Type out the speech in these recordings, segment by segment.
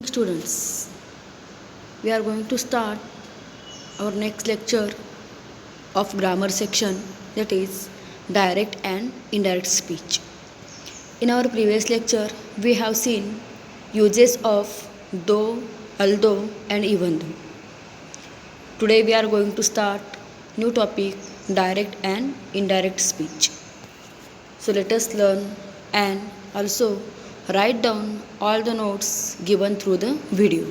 Students, we are going to start our next lecture of grammar section, that is direct and indirect speech. In our previous lecture, we have seen uses of though, although and even though. Today we are going to start new topic, direct and indirect speech. So let us learn and also write down all the notes given through the video.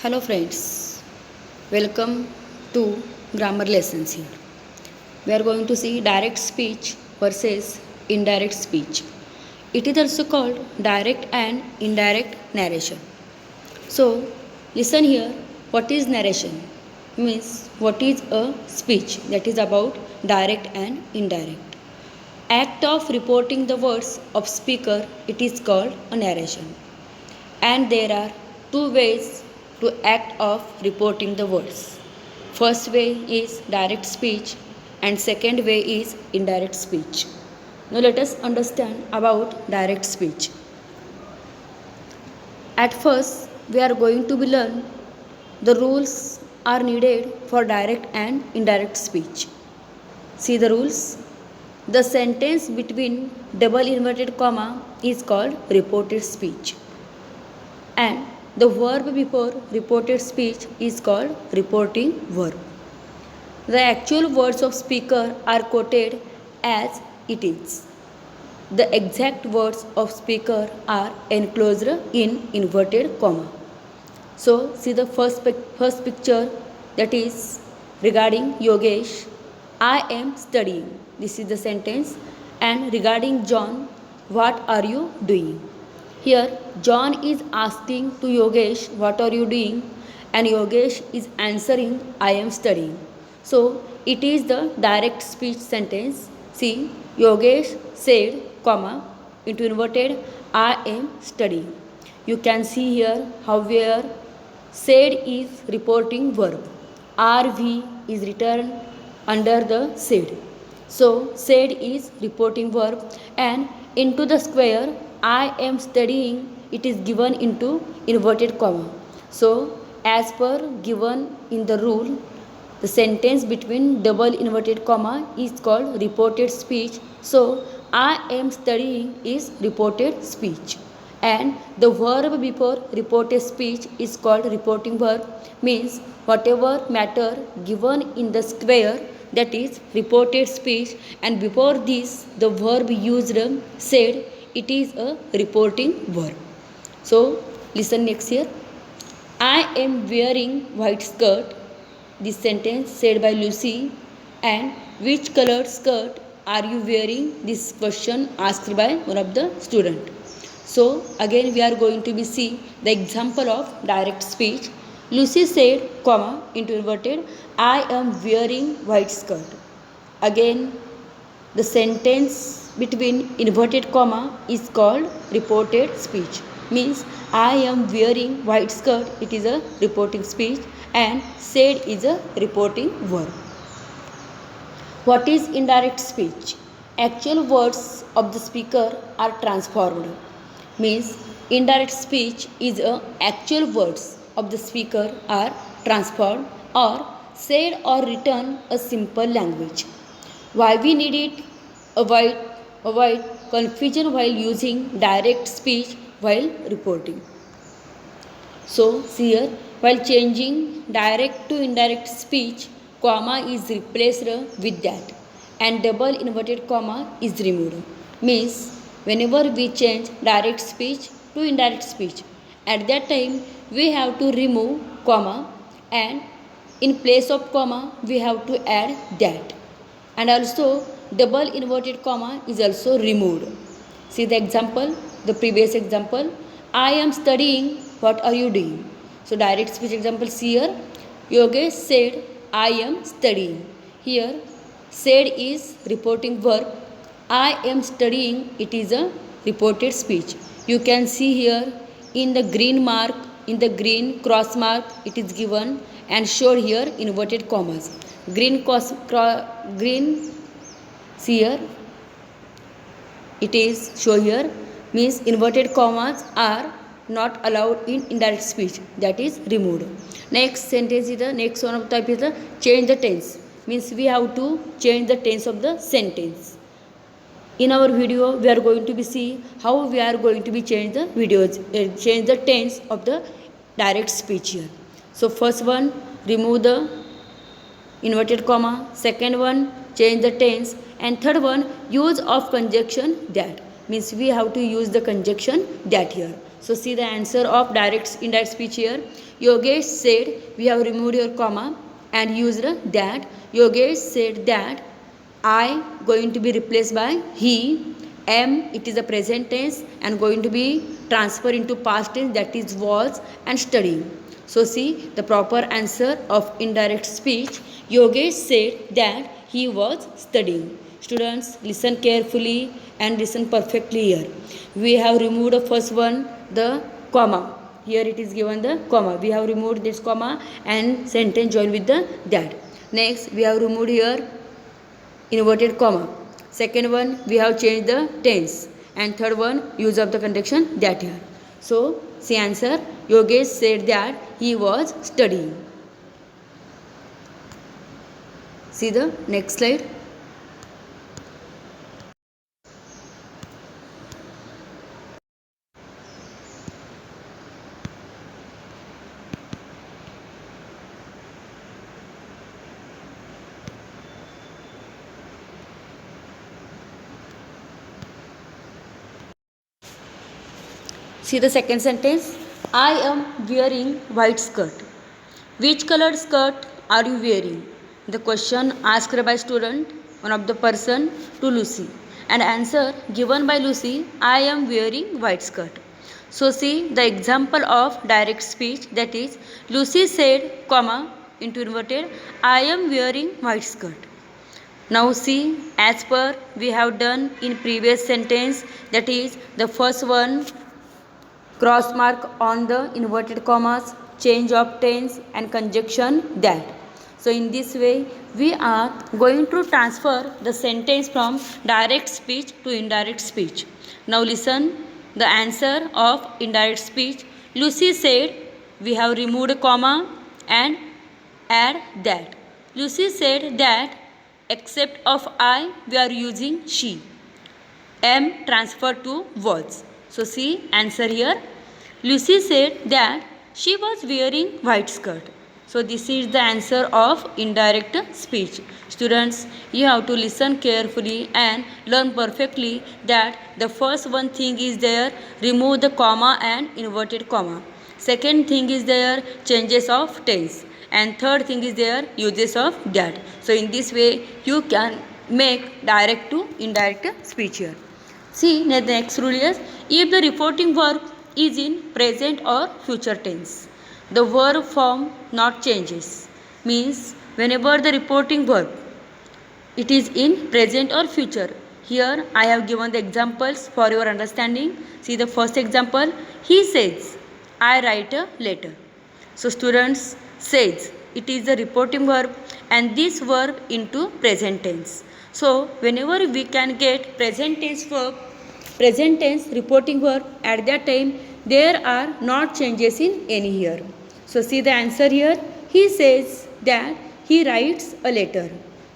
Hello friends, welcome to grammar lessons here. We are going to see direct speech versus indirect speech. It is also called direct and indirect narration. So listen here, what is narration? Means what is a speech that is about direct and indirect. Act of reporting the words of speaker, it is called a narration. And there are two ways to act of reporting the words. First way is direct speech and second way is indirect speech. Now let us understand about direct speech. At first we are going to learn the rules are needed for direct and indirect speech. See the rules. The sentence between double inverted comma is called reported speech. And the verb before reported speech is called reporting verb. The actual words of speaker are quoted as it is. The exact words of speaker are enclosed in inverted comma. So see the first picture, that is regarding Yogesh, I am studying. This is the sentence. And regarding John, what are you doing? Here John is asking to Yogesh, what are you doing? And Yogesh is answering, I am studying. So it is the direct speech sentence. See, Yogesh said, comma, into inverted, I am studying. You can see here how where said is reporting verb. RV is written under the said. So said is reporting verb, and into the square I am studying, it is given into inverted comma. So as per given in the rule, the sentence between double inverted comma is called reported speech. So I am studying is reported speech. And the verb before reported speech is called reporting verb, means whatever matter given in the square, that is reported speech, and before this the verb used said, it is a reporting verb. So listen next here. I am wearing white skirt. This sentence said by Lucy. And which colored skirt are you wearing? This question asked by one of the student. So again we are going to be see the example of direct speech. Lucy said, comma, into inverted, I am wearing white skirt. Again the sentence between inverted comma is called reported speech, means I am wearing white skirt, it is a reporting speech, and said is a reporting verb. What is indirect speech? Actual words of the speaker are transformed, means indirect speech is a actual words of the speaker are transformed or said or written a simple language. Why we need it? Avoid confusion while using direct speech while reporting. So here, while changing direct to indirect speech, comma is replaced with that and double inverted comma is removed. Means whenever we change direct speech to indirect speech, at that time we have to remove comma, and in place of comma we have to add that. And also double inverted comma is also removed. See the example, the previous example, I am studying, what are you doing? So direct speech example here, Yogesh said, I am studying. Here said is reporting verb, I am studying, it is a reported speech. You can see here in the green mark, in the green cross mark, it is given and showed here inverted commas. Green, see here, it is show here means inverted commas are not allowed in indirect speech, that is removed. Next sentence is the next one of type is the change the tense, means we have to change the tense of the sentence. In our video we are going to be see how we are going to be change the videos change the tense of the direct speech here. So first one, remove the inverted comma, second one, change the tense, and third one, use of conjunction that, means we have to use the conjunction that here. So see the answer of direct indirect speech here. Yogesh said, we have removed your comma and used that. Yogesh said that I going to be replaced by he. Am, it is a present tense and going to be transferred into past tense, that is was and studying. So see the proper answer of indirect speech. Yogesh said that he was studying. Students, listen carefully and listen perfectly here. We have removed the first one, the comma. Here it is given the comma. We have removed this comma and sentence joined with the that. Next, we have removed here inverted comma. Second one, we have changed the tense. And third one, use of the conjunction that here. So, see answer. Yogesh said that he was studying. See the next slide. See the second sentence. I am wearing white skirt. Which colored skirt are you wearing? The question asked by student, one of the person, to Lucy. And answer given by Lucy, I am wearing white skirt. So see the example of direct speech, that is Lucy said, comma, into inverted, I am wearing white skirt. Now see, as per we have done in previous sentence, that is the first one, cross mark on the inverted commas, change of tense and conjunction that. So in this way we are going to transfer the sentence from direct speech to indirect speech. Now listen the answer of indirect speech. Lucy said, we have removed a comma and add that. Lucy said that except of I we are using she. Am transferred to was. So see answer here. Lucy said that she was wearing white skirt. So this is the answer of indirect speech. Students, you have to listen carefully and learn perfectly that the first one thing is there, remove the comma and inverted comma. Second thing is there, changes of tense. And third thing is there, uses of that. So in this way you can make direct to indirect speech here. See the next rule is, if the reporting verb is in present or future tense, the verb form not changes, means whenever the reporting verb it is in present or future. Here I have given the examples for your understanding. See the first example, he says, I write a letter. So students, says, it is the reporting verb and this verb into present tense. So whenever we can get present tense verb, present tense reporting verb, at that time there are not changes in any here. So see the answer here. He says that he writes a letter.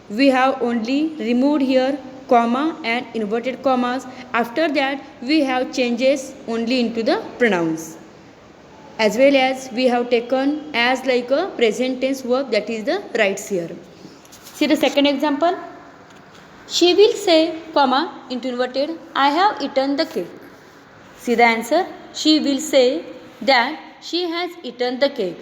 We have only removed here comma and inverted commas. After that we have changes only into the pronouns, as well as we have taken as like a present tense verb, that is the writes here. See the second example. She will say, comma, into inverted, I have eaten the cake. See the answer. She will say that she has eaten the cake.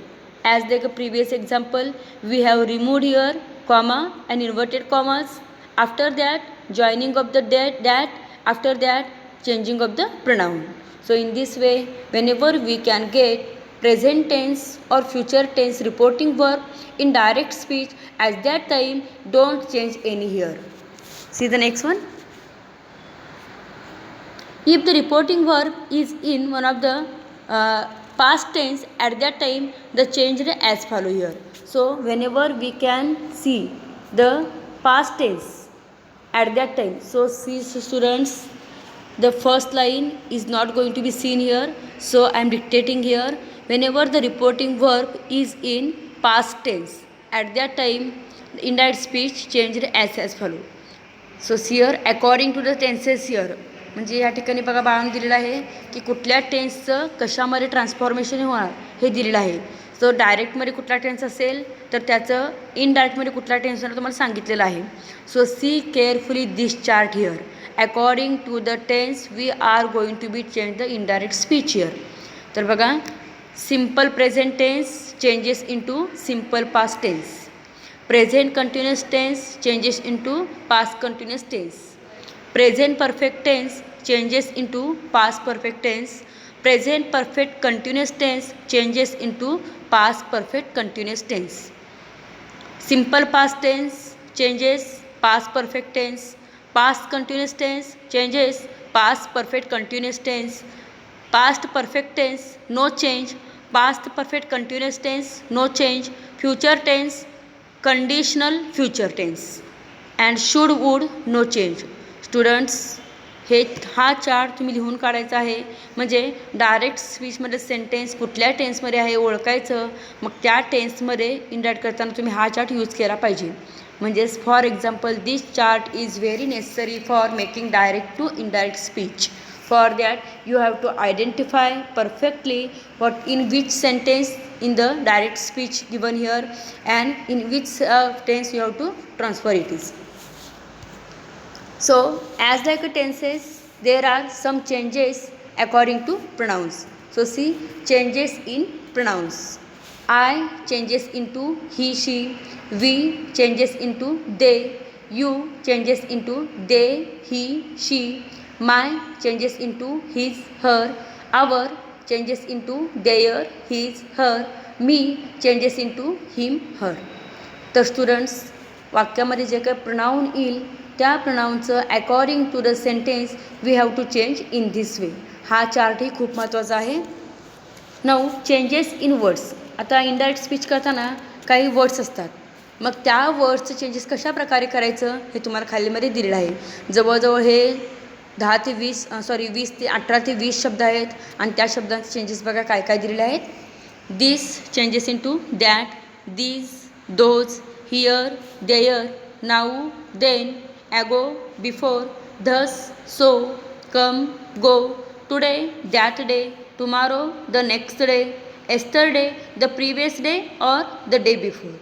As like a previous example, we have removed here comma and inverted commas. After that, joining of the that. After that, changing of the pronoun. So in this way, whenever we can get present tense or future tense reporting verb in direct speech, at that time don't change any here. See the next one. If the reporting verb is in one of the past tense, at that time the change as follow here. So whenever we can see the past tense at that time, so see students, The first line is not going to be seen here, so I am dictating here. Whenever the reporting verb is in past tense, at that time the indirect speech changed as follow. So here according to the tenses here, म्हणजे या ठिकाणी बघा बाळांनो दिलेलं आहे की कुठल्या टेन्सचं कशामध्ये ट्रान्सफॉर्मेशन होणार हे दिलेलं आहे. सो डायरेक्टमध्ये कुठला टेन्स असेल तर त्याचं इनडायरेक्टमध्ये कुठला टेन्स होणार तुम्हाला सांगितलेलं आहे. So see carefully this chart here. According to the tense we are going to be change the indirect speech here. तर बघा simple present tense changes into simple past tense. Present continuous tense changes into past continuous tense. Present perfect tense changes into past perfect tense. Present perfect continuous tense changes into past perfect continuous tense. Simple past tense changes past perfect tense. Past continuous tense changes past perfect continuous tense. Past perfect tense no change. Past perfect continuous tense no change. Future tense conditional future tense and should would no change. Students हा chart तुम्ही लिहून काढायचा आहे. म्हणजे direct स्पीचमध्ये sentence कुठल्या टेन्समध्ये आहे ओळखायचं, मग त्या टेन्समध्ये इनडायरेक्ट करताना तुम्ही हा चार्ट यूज केला पाहिजे. म्हणजेच for example this chart is very necessary for making direct to indirect speech. For that you have to identify perfectly what in which sentence in the direct speech given here and in which tense you have to transfer it is. So as like tenses there are some changes according to pronouns. So see changes in pronouns. I changes into he she. We changes into they. You changes into they he she. My changes into his her. Our changes into their his her. Me changes into him her. तर students वाक्यामध्ये जे काही pronoun येईल त्या प्रोनाऊनचं according to the sentence we have to change in this way. हा चार्टही खूप महत्त्वाचा आहे. Now changes in words. आता इनडायरेक्ट स्पीच करताना काही वर्ड्स असतात, मग त्या वर्ड्सचं चेंजेस कशा प्रकारे करायचं हे तुम्हाला खालीमध्ये दिलेलं आहे. जवळजवळ हे 20 ते 18 ते 20 शब्द आहेत आणि त्या शब्दांचे चेंजेस बघा काय काय दिलेले आहेत. This changes into that, these, those, here, there, now, then, ago, before, thus, so, come, go, today, that day, tomorrow, the next day, yesterday, the previous day और the day before,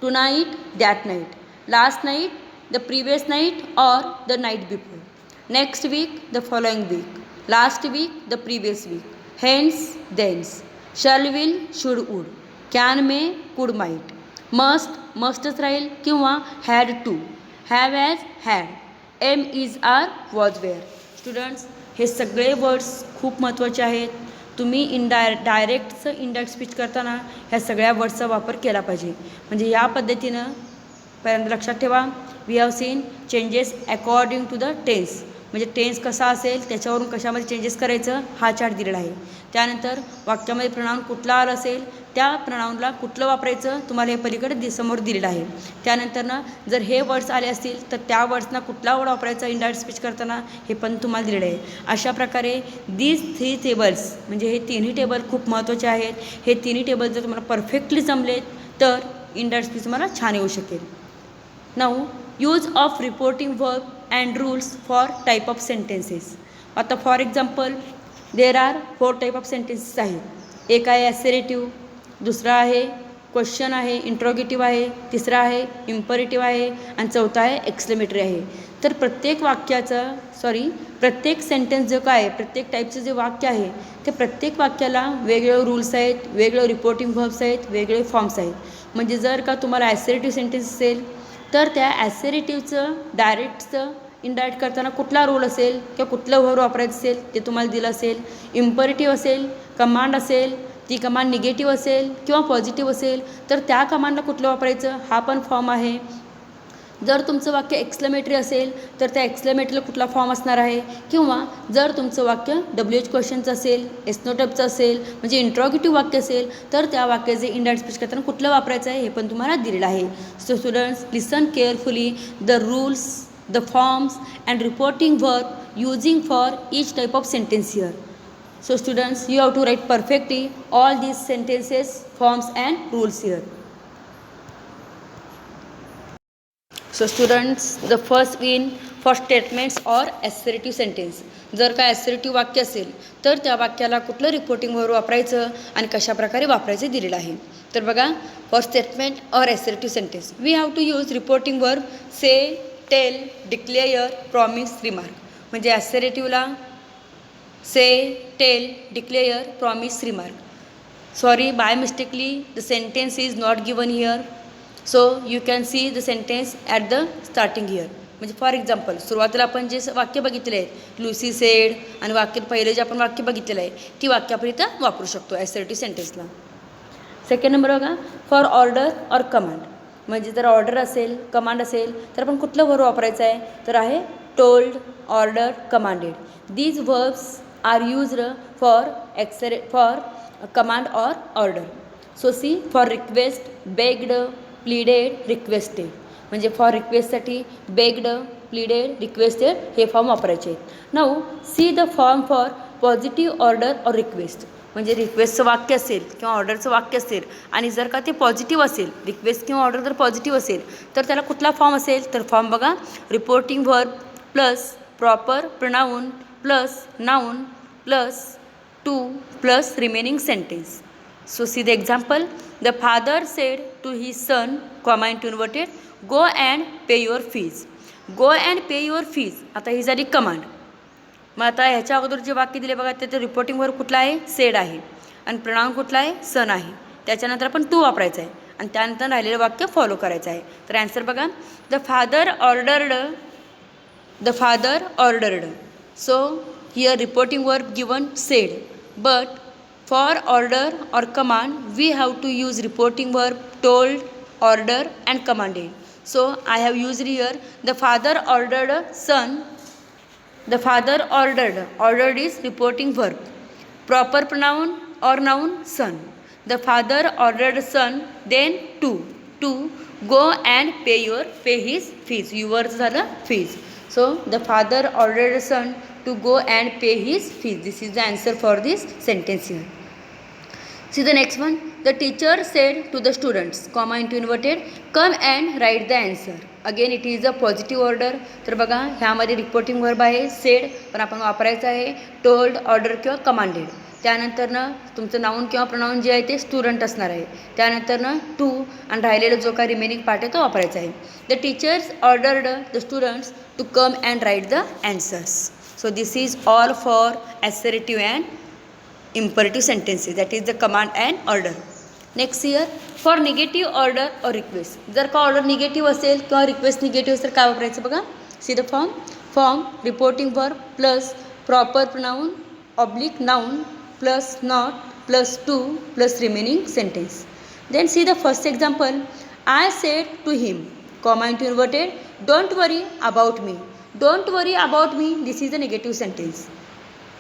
tonight, that night, last night, the previous night और the night before, next week, the following week, last week, the previous week, hence, thence, shall will, should would, can may, could might, mustच राहील किंवा had to, have as had, am is are was were. Students हे सगळे words खूप महत्त्वाचे आहेत. तुम्ही डायरेक्टचं indirect speech करताना ह्या सगळ्या वर्ड्सचा वापर केला पाहिजे. म्हणजे या पद्धतीनं पहिल्यांदा लक्षात ठेवा we have seen changes according to the tense. म्हणजे टेन्स कसा असेल त्याच्यावरून कशामध्ये चेंजेस करायचं हा चार्ट दिलेला आहे. त्यानंतर वाक्यामध्ये प्रोनाऊन कुठला आला असेल त्या प्रोनाऊनला कुठलं वापरायचं तुम्हाला हे पलीकडे समोर दिलेलं आहे. त्यानंतरनं जर हे वर्ड्स आले असतील तर त्या वर्ड्सना कुठला वर्ड वापरायचा इनडायरेक्ट स्पीच करताना हे पण तुम्हाला दिलेलं आहे. अशा प्रकारे दीज 3 टेबल्स म्हणजे हे तिन्ही टेबल खूप महत्त्वाचे आहेत. हे तिन्ही टेबल जर तुम्हाला परफेक्टली जमलेत तर इनडायरेक्ट स्पीच तुम्हाला छान येऊ शकेल. Now use of reporting verb and rules for type of sentences. आता for example there are 4 type of sentences आहेत. एक आहे ॲसेरेटिव्ह, दुसरा आहे क्वेश्चन आहे, इंट्रोगेटिव्ह आहे, तिसरा आहे इम्परेटिव्ह आहे आणि चौथा आहे एक्सक्लेमेटरी आहे. तर प्रत्येक सेंटेन्स जो काय प्रत्येक टाईपचं जे वाक्य आहे ते प्रत्येक वाक्याला वेगवेगळे रूल्स आहेत, वेगवेगळे रिपोर्टिंग व्हर्ब्स आहेत, वेगवेगळे फॉर्म्स आहेत. म्हणजे जर का तुम्हाला ॲसेरेटिव्ह सेंटेन्स असेल तर त्या ॲसेरेटिव्हचं डायरेक्टचं इनडायरेक्ट करताना कुठला रोल असेल किंवा कुठलं व्हर्ब वापरायचं असेल ते तुम्हाला दिलं असेल. इम्परेटिव्ह असेल, कमांड असेल, ती कमांड निगेटिव्ह असेल किंवा पॉझिटिव्ह असेल तर त्या कमांडला कुठलं वापरायचं हा पण फॉर्म आहे. जर तुमचं वाक्य एक्सक्लेमेटरी असेल तर त्या एक्सक्लेमेटरीला कुठला फॉर्म असणार आहे. किंवा जर तुमचं वाक्य WH क्वेश्चनचं असेल, एस्नोटपचं असेल म्हणजे इंट्रोगेटिव्ह वाक्य असेल तर त्या वाक्याचे इनडायरेक्ट स्पीच करताना कुठलं वापरायचं आहे हे पण तुम्हाला दिलेलं आहे. So students listen carefully the rules the forms and reporting verb using for each type of sentence here. So students, you have to write perfectly all these sentences, forms and rules here. So students, the first in for statements or assertive sentence. जर का assertive वाक्य असेल तर त्या वाक्याला कुठलं reporting verb वापरायचं आणि कशा प्रकारे वापरायचं दिलेलं आहे. तर बघा, फॉर स्टेटमेंट और assertive sentence we have to use reporting verb say, tell, declare, promise, remark. म्हणजे assertiveला say, tell, declare, promise, remark. Sorry, by mistakenly the sentence is not given here. So you can see the sentence at the starting here. म्हणजे for example सुरुवातीला आपण जे वाक्य बघितले आहेत, Lucy said, आणि वाक्य पहिले जे आपण वाक्य बघितलेलं आहे ती वाक्य आपण इथं वापरू शकतो ॲसर्टिव्ह सेंटेन्सला. सेकंड नंबर बघा, फॉर ऑर्डर और कमांड. म्हणजे जर ऑर्डर असेल, कमांड असेल तर आपण कुठलं वर्ब वापरायचं आहे, तर आहे told, order, commanded. These verbs are used for command और order. So see, for request, begged, pleaded, requested. म्हणजे फॉर रिक्वेस्टसाठी बेग्ड, प्लीडेड, रिक्वेस्टेड हे फॉर्म वापरायचे आहेत. Now see the form for positive order और रिक्वेस्ट. म्हणजे रिक्वेस्टचं वाक्य असेल किंवा ऑर्डरचं वाक्य असेल आणि जर का ते पॉझिटिव्ह असेल, रिक्वेस्ट किंवा ऑर्डर जर पॉझिटिव्ह असेल तर त्याला कुठला फॉर्म असेल, तर फॉर्म बघा, reporting verb plus proper pronoun plus noun plus to plus remaining sentence. So see the example. The father said to his son, comma into inverted, go and pay your fees. Go and pay your fees. आता ही झाली command. मग आता ह्याच्या अगोदर जे वाक्य दिले बघा त्याचं reporting verb कुठला आहे, सेड आहे, आणि प्रनाउन कुठला आहे, सन आहे. त्याच्यानंतर आपण टू वापरायचं आहे आणि त्यानंतर राहिलेलं वाक्य फॉलो करायचं आहे. तर आन्सर बघा, the father ordered. So here reporting verb given said, but for order or command we have to use reporting verb told, order and commanded. So I have used here the father ordered son. The father ordered is reporting verb, proper pronoun or noun son. The father ordered son, then to go and pay his fees. Yours झालं fees. So the father ordered son to go and pay his fees. This is the answer for this sentence here. See the next one. The teacher said to the students, comma into inverted, come and write the answer. Again it is a positive order. तर बघा, ह्यामध्ये reporting verb आहे said, पण आपण वापरायचं आहे told, order किंवा commanded. त्यानंतरनं तुमचं नाऊन किंवा प्रनाऊन जे आहे ते स्टुडंट असणार आहे. त्यानंतरनं टू आणि राहिलेलं जो काय रिमेनिंग पार्ट आहे तो वापरायचा आहे. The teachers ordered the students to come and write the answers. So this is all for assertive and imperative sentences, that is the command and order. Next here, for negative order or request. जर का order negative असेल किंवा request negative असेल काय वापरायचं बघा. See the form reporting verb plus proper pronoun oblique noun plus not plus to plus remaining sentence. Then see the first example. I said to him, comma into inverted, don't worry about me. Don't worry about me, this is a negative sentence.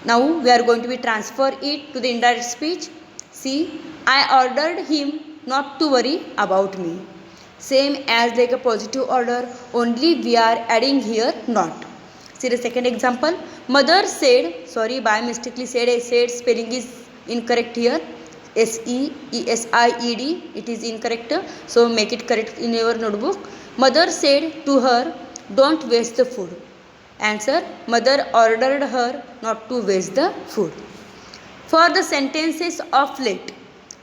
Now we are going to be transfer it to the indirect speech. See, I ordered him not to worry about me. Same as like a positive order, only we are adding here not. See the second example. Mother said, sorry, by mistakenly said spelling is incorrect here. SEESIED, it is incorrect. So make it correct in your notebook. Mother said to her, don't waste the food. Answer, mother ordered her not to waste the food. For the sentences of late.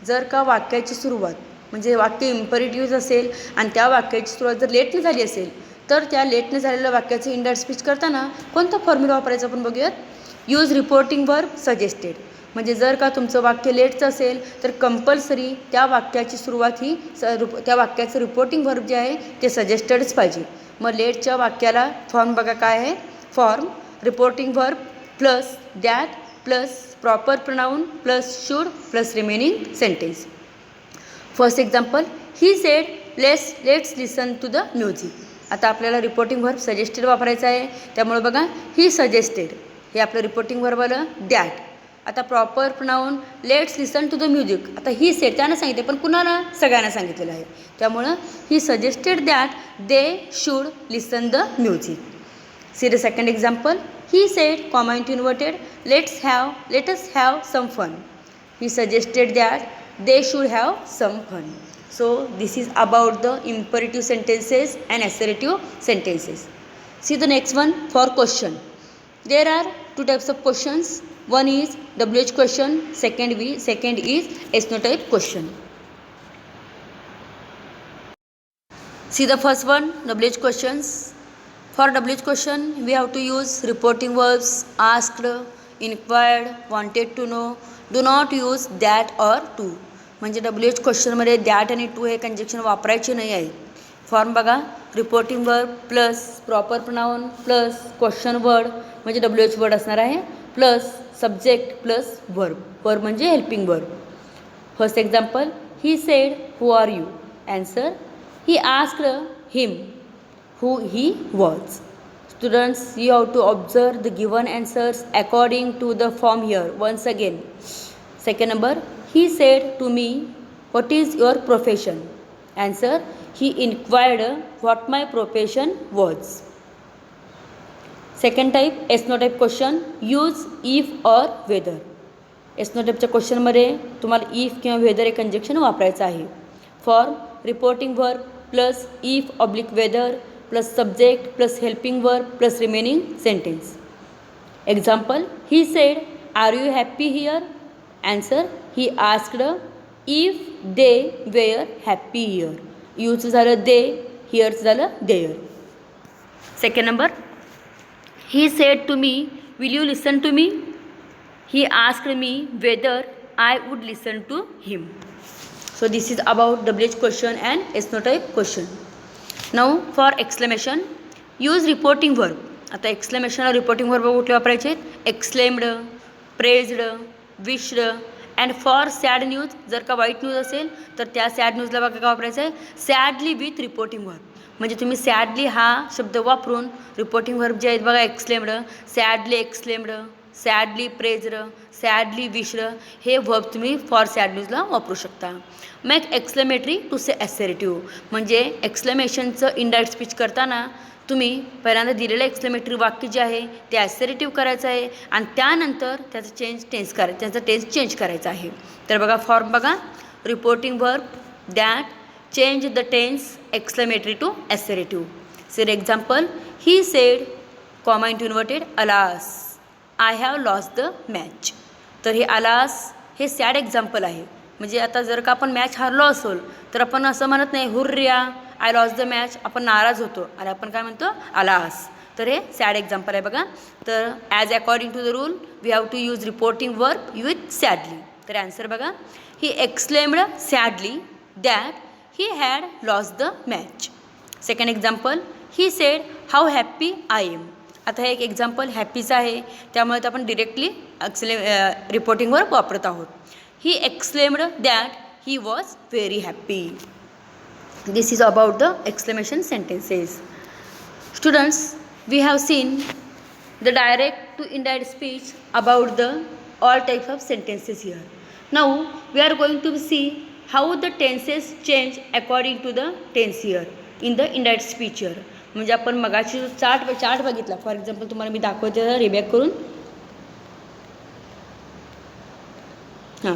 जर का वाक्याची सुरुवात म्हणजे वाक्य imperative असेल आणि त्या वाक्याची सुरुवात जर लेटने झाली असेल तर त्या लेटने झालेल्या वाक्याचं इंडायरेक्ट स्पीच करताना कोणता फॉर्म्युला वापरायचा आपण बघूयात. Use reporting verb suggested. म्हणजे जर का तुमचं वाक्य लेटचं असेल तर कंपल्सरी त्या वाक्याची सुरुवात ही त्या वाक्याचं रिपोर्टिंग वर्ब जे आहे ते सजेस्टेडच पाहिजे. मग लेटच्या वाक्याला फॉर्म बघा काय आहे. Form reporting verb plus that plus proper pronoun plus should plus remaining sentence. First example, he said let's listen to the music. आता आपल्याला रिपोर्टिंग वर्ब सजेस्टेड वापरायचं आहे, त्यामुळे बघा ही सजेस्टेड हे आपलं रिपोर्टिंग वर्ब आलं. दॅट आता proper pronoun let's listen to the music. आता ही सेड त्यांना सांगितले पण कुणाला, सगळ्यांना सांगितलेलं आहे, त्यामुळं he suggested that they should listen the music. See the second example. He said, comma into inverted, let us have some fun. He suggested that they should have some fun. So this is about the imperative sentences and assertive sentences. See the next one for question. There are two types of questions. One is WH question, second is SNO type question. See the first one, WH questions. For WH question, we have to use reporting verbs asked, inquired, wanted to know. Do not use that or to. म्हणजे WH क्वेश्चनमध्ये that आणि to हे conjunction वापरायचे नाही आहे. Form बघा, reporting word plus proper pronoun plus question word म्हणजे WH word असणार आहे, plus subject plus verb. Verb म्हणजे helping verb. First example, he said who are you. Answer, he asked him who he was. Students, you have to observe the given answers according to the form here once again. Second number, he said to me, what is your profession? Answer, he inquired what my profession was. Second type, SNO type question, use if or whether. SNO टाईपच्या क्वेश्चनमध्ये तुम्हाला if किंवा whether हे कंजक्शन वापरायचं आहे. Form reporting verb plus if oblique whether plus subject plus helping verb plus remaining sentence. Example, he said are you happy here. Answer, he asked if they were happy here. यूचं झालं they, हिअरचं झालं there. Second number, he said to me will you listen to me. He asked me whether I would listen to him. So this is about WH question and SNO type question. Now for exclamation, use reporting verb. आता exclamation और reporting verb कुठले वापरायचे आहेत? exclaimed, praised, wished and for sad news. जर का white news असेल तर त्या सॅड न्यूजला बघा काय वापरायचं आहे? Sadly with reporting verb. म्हणजे तुम्ही सॅडली हा शब्द वापरून रिपोर्टिंग वर्ब जे आहेत बघा, exclaimed, sadly exclaimed, sadly praised, sadly wished हे वर्ब तुम्ही फॉर सॅड न्यूजला वापरू शकता. Make exclamatory to say assertive. म्हणजे एक्सक्लेमेशनचं इनडायरेक्ट स्पीच करताना तुम्ही पहिल्यांदा दिलेलं एक्सक्लेमेटरी वाक्य जे आहे ते असर्टिव्ह करायचं आहे आणि त्यानंतर त्याचं टेन्स चेंज करायचं आहे. तर बघा फॉर्म बघा, reporting verb that change the tense exclamatory to assertive. For example, he said comma into inverted alas I have lost the match. तर हे अलास हे सॅड एक्झाम्पल आहे. म्हणजे आता जर का आपण मॅच हारलो असेल तर आपण असं म्हणत नाही हुर्रिया आय लॉस्ट द मॅच, आपण नाराज होतो आणि आपण काय म्हणतो अलास. तर हे सॅड एक्झाम्पल आहे बघा. तर as according to the rule we have to use reporting verb with sadly. तर ॲन्सर बघा, he exclaimed sadly that he had lost the match. Second example, he said how happy I am. आता हे एक example हॅपीचं आहे त्यामुळे आपण directly reporting verb वापरत आहोत. He exclaimed that he was very happy. This is about the exclamation sentences. Students, we have seen the direct to indirect speech about the all types of sentences here. Now we are going to see how the tenses change according to the tense here in the indirect speech here. म्हणजे आपण मगाशी chart बघितला. For example तुम्हाला मी दाखवते रिबॅक करून. हां,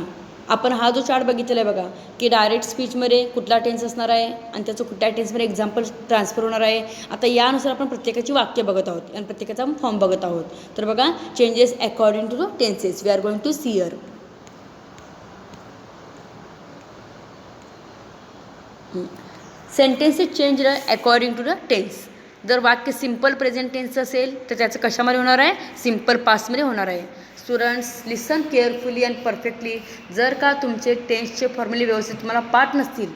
आपण हा जो चार्ट बघितलेला आहे बघा की डायरेक्ट स्पीचमध्ये कुठला टेन्स असणार आहे आणि त्याचं कुठल्या टेन्समध्ये एक्झाम्पल ट्रान्सफर होणार आहे. आता यानुसार आपण प्रत्येकाची वाक्य बघत आहोत आणि प्रत्येकाचा फॉर्म बघत आहोत. तर बघा, changes according to the tenses we are going to see here. Sentences change according to the tense. जर वाक्य सिम्पल प्रेझेंट टेन्स असेल तर त्याचं कशामध्ये होणार आहे? सिम्पल पास्टमध्ये होणार आहे. Students, listen carefully and perfectly. जर का तुमचे टेन्सचे फॉर्म्युले व्यवस्थित तुम्हाला पाठ नसतील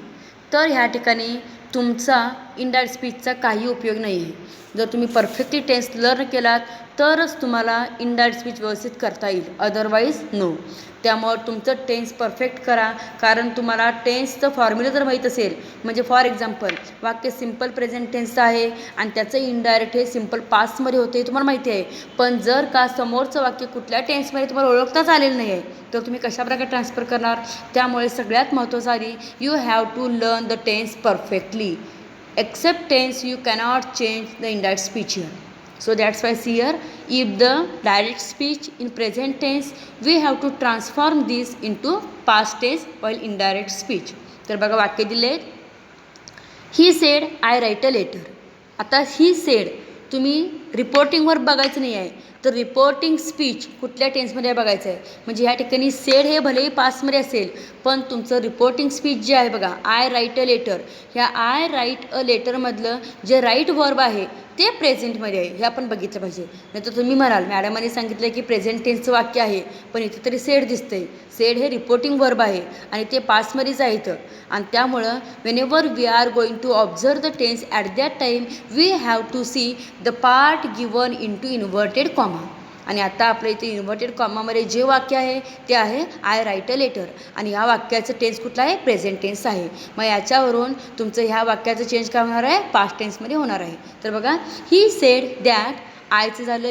तर ह्या ठिकाणी तुमचा इनडायरेक्ट स्पीचचा काही उपयोग नाही आहे. जर तुम्ही परफेक्टली टेन्स लर्न केलात तरच तुम्हाला इनडायरेक्ट स्पीच व्यवस्थित करता येईल, अदरवाईज नो. त्यामुळं तुमचं टेन्स परफेक्ट करा, कारण तुम्हाला टेन्सचं फॉर्म्युला जर माहीत असेल, म्हणजे फॉर एक्झाम्पल वाक्य सिम्पल प्रेझेंट टेन्सचं आहे आणि त्याचं इनडायरेक्ट हे सिम्पल पास्टमध्ये होते तुम्हाला माहिती आहे, पण जर का समोरचं वाक्य कुठल्या टेन्समध्ये तुम्हाला ओळखताच आलेलं नाही आहे तर तुम्ही कशाप्रकारे ट्रान्सफर करणार? त्यामुळे सगळ्यात महत्त्वाचं आधी you have to learn the tense perfectly. Except tense you cannot change the indirect speech here. So that's why see here, if the direct speech in present tense, we have to transform this into past tense while indirect speech. तर बघा वाक्य दिले आहेत. He said I write a letter. आता he said तुम्ही रिपोर्टिंगवर बघायचं नाही आहे, तर रिपोर्टिंग स्पीच कुठल्या टेन्समध्ये बघायचं आहे. म्हणजे ह्या ठिकाणी सेड हे भलेही पास्टमध्ये असेल, पण तुमचं रिपोर्टिंग स्पीच जे आहे बघा, आय राईट अ लेटर, ह्या आय राईट अ लेटरमधलं जे राईट वर्ब आहे ते प्रेझेंटमध्ये आहे, हे आपण बघितलं पाहिजे. नाही तर तुम्ही म्हणाल मॅडमांनी सांगितलं की प्रेझेंट टेन्सचं वाक्य आहे, पण इथे तरी सेड दिसतंय. सेड हे रिपोर्टिंग वर्ब आहे आणि ते पास्टमध्येच आहे इथं. आणि त्यामुळं whenever we are going to observe the tense at that time we have to see the part given in to inverted comma. आणि आता आपल्या इथे इन्व्हर्टेड कॉमामध्ये जे वाक्य आहे ते आहे आय राईट अ लेटर, आणि ह्या वाक्याचं टेन्स कुठला आहे, प्रेझेंट टेन्स आहे. मग याच्यावरून तुमचं ह्या वाक्याचं चेंज काय होणार आहे, पास्ट टेन्समध्ये होणार आहे. तर बघा, ही सेड दॅट, आयचं झालं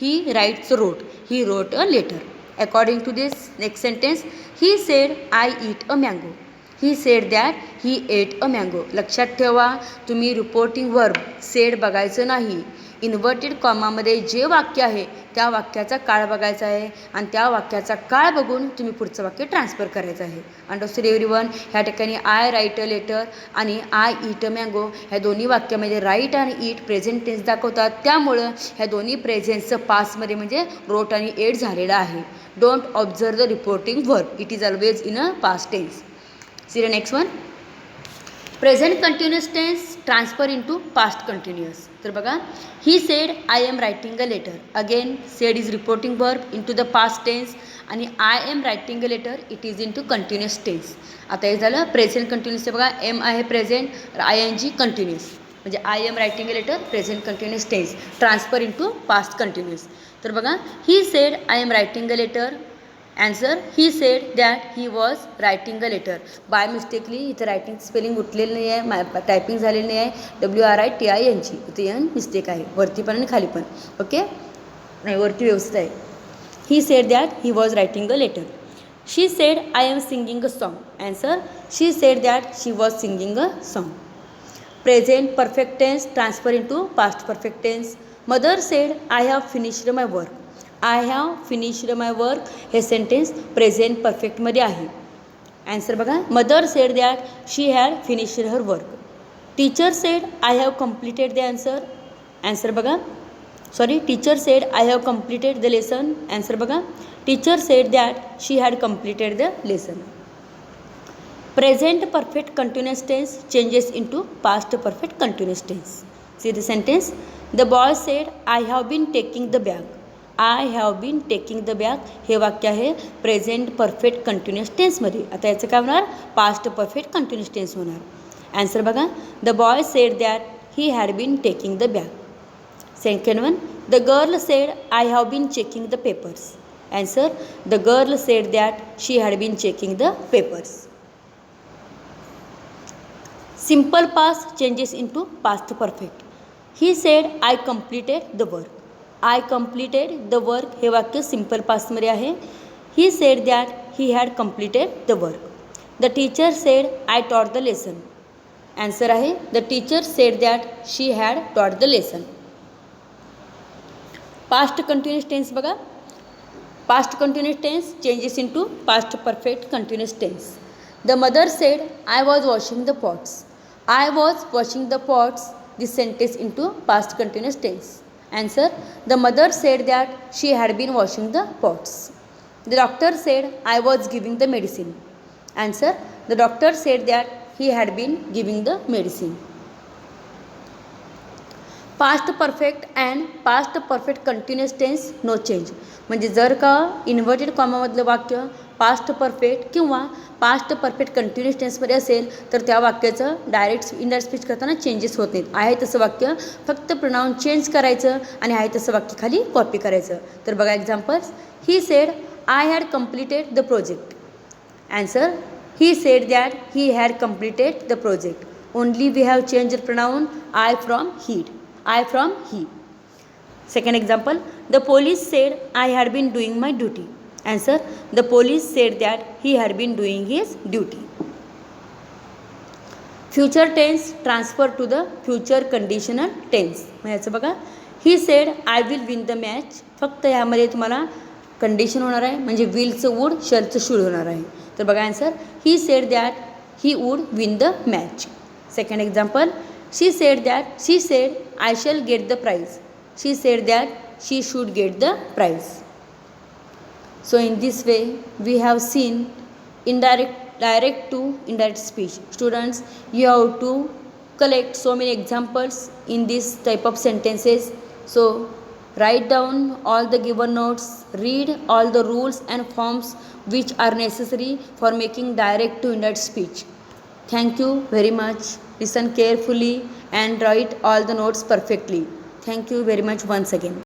he writes wrote, he wrote a letter. According to this next sentence, he said I eat a mango. He said that he ate a mango. लक्षात ठेवा, तुम्ही रिपोर्टिंग वर्ब सेड बघायचं नाही. Inverted कॉमामध्ये जे वाक्य आहे त्या वाक्याचा काळ बघायचा आहे, आणि त्या वाक्याचा काळ बघून तुम्ही पुढचं वाक्य ट्रान्सफर करायचं आहे. Understood everyone. ह्या ठिकाणी आय राईट अ लेटर आणि आय ईट अ मँगो ह्या दोन्ही वाक्यामध्ये राईट आणि ईट प्रेझेंट टेन्स दाखवतात. त्यामुळं ह्या दोन्ही प्रेझेंटचं पास्टमध्ये म्हणजे रोट आणि एट झालेलं आहे. Don't observe the reporting verb, it is always in a past tense. See the next one, present continuous tense transfer into past continuous. तर बघा, he said I am writing a letter. Again said is reporting verb into the past tense, आणि I am writing a letter it is into continuous tense. आता हे झालं present कंटिन्युअसचे. बघा, am आहे present, I N G continuous, म्हणजे आय am writing a letter present continuous tense transfer into past continuous. तर बघा, he said I am writing a letter. Answer, he said that he was writing a letter. By mistakely इथं writing spelling उठलेलं नाही आहे, typing झालेली नाही आहे. WRITING, इथे एन मिस्टेक आहे, वरती पण आणि खाली पण. ओके, नाही वरती व्यवस्थित आहे. He said that he was writing a letter. She said I am singing a song. Answer, she said that she was singing a song. Present perfect tense transfer into past perfect tense. Mother said I have finished my work. I have finished my work हे sentence present परफेक्टमध्ये आहे. Answer बघा, mother said that she had finished her work. Teacher said I have completed the answer. Answer बघा, teacher said I have completed the lesson. Answer बघा, teacher said that she had completed the lesson. Present perfect continuous tense changes into past perfect continuous tense. See the sentence, the boy said I have been taking the bag. I have been taking the bag हे वाक्य आहे present perfect continuous टेन्समध्ये. आता याचं काय होणार, past perfect continuous tense होणार. Answer बघा, the boy said that he had been taking the bag. Second one, the girl said I have been checking the papers. Answer, the girl said that she had been checking the papers. Simple past changes into past perfect. He said I completed the work. I completed the work हे वाक्य simple पास्टमध्ये आहे. He said that he had completed the work. The teacher said I taught the lesson. Answer आहे, the teacher said that she had taught the lesson. Past continuous tense बघा, past continuous tense changes into past perfect continuous tense. The mother said I was washing the pots. I was washing the pots this sentence into past continuous tense. Answer, the mother said that she had been washing the pots. The doctor said I was giving the medicine. Answer, the doctor said that he had been giving the medicine. Past perfect and past perfect continuous tense no change. म्हणजे जर का inverted कॉमामधलं वाक्य past perfect किंवा past perfect continuous टेन्समध्ये असेल तर त्या वाक्याचं डायरेक्ट इनडायरेक्ट स्पीच करताना चेंजेस होत नाहीत. आहे तसं वाक्य फक्त प्रोनाऊन चेंज करायचं आणि आहे तसं वाक्य खाली कॉपी करायचं. तर बघा examples, he said I had completed the project. Answer, he said that he had completed the project. Only we have change pronoun I from he. I from he. Second example, the police said I had been doing my duty. Answer, the police said that he had been doing his duty. Future tense transfer to the future conditional tense. मग याचं बघा, he said I will win the match. फक्त ह्यामध्ये तुम्हाला condition होणार आहे, म्हणजे विलचं would, शलचं should होणार आहे. तर बघा answer, he said that he would win the match. Second example, she said I shall get the prize. She said that she should get the prize. So in this way we have seen direct to indirect speech. Students, you have to collect so many examples in this type of sentences. So write down all the given notes, read all the rules and forms which are necessary for making direct to indirect speech. Thank you very much. Listen carefully and write all the notes perfectly. Thank you very much once again.